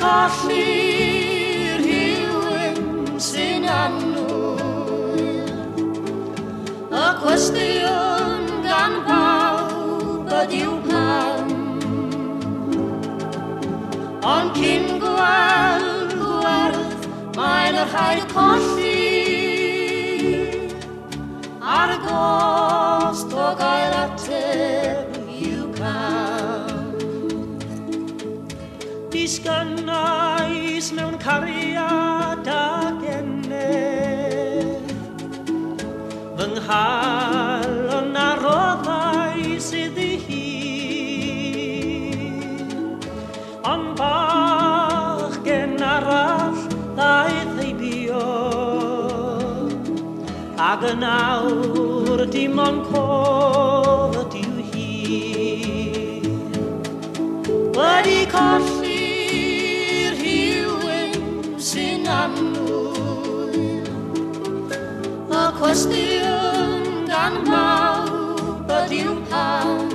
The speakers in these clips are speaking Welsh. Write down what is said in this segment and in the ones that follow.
colli'r rhywun sy'n annwyl. Y cwestiwn gan bawb ydyw pam, ond cyn gweld gwerth mae'n rhaid colli ar gost o gael ateb i'w cam. Disgynnais mewn cariad ag eneb, fy nghalon a roddau sydd ei hun, ond bach gen arall ddaeth ei bio, ag yn awr dim ond cof ydyw hun. Wedi colli'r rhywun sy'n annwyl, y cwestiwn gan bawb ydyw pam,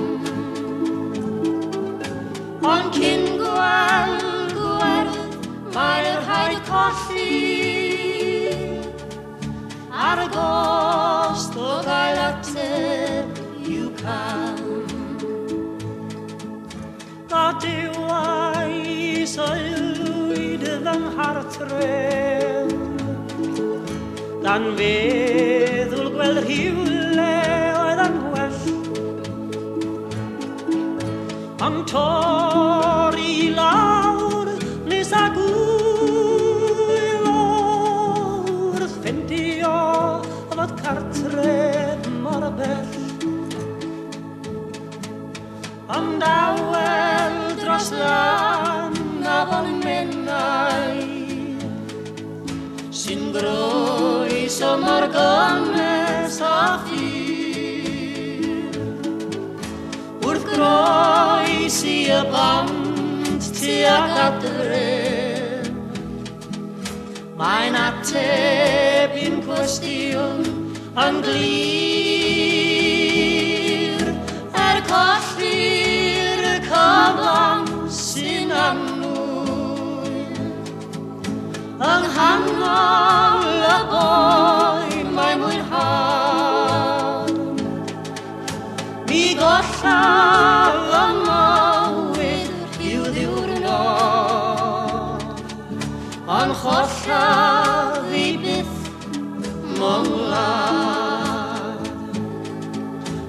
ond cyn gweld gwerth mae'n rhaid colli ar gost o gael ateb i'w cam. Gadewais oelwyd fy nghartref, gan feddwl gweld rhywle oedd yn well, ond torri lawr nes ag wyl wrth fendio fod cartref mor bell. Ond awel dros lan afon Menai, sy'n groes o mor gynnes a ffyr, wrth groes i y bont tuag adref. Mae'n ateb i'n cwestiwn yn glir, colli'r cyflawn sy'n annwyl. Yng nghanol y boen mae'n mwynhad, mi gollaf y mywyd i'w ddiwrnod, ond chollaf i byth mewn wlad.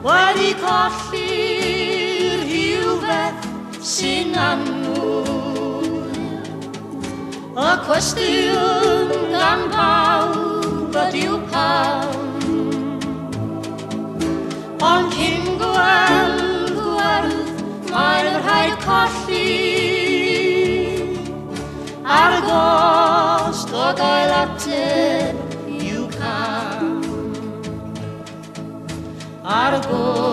Wedi colli'r rhywbeth sy'n annwyl, y cwestiwn gan bawb ydyw pam, ond cyn gweld gwerth mae'n rhaid colli ar gost o gael ateb i'w cam. Ar gost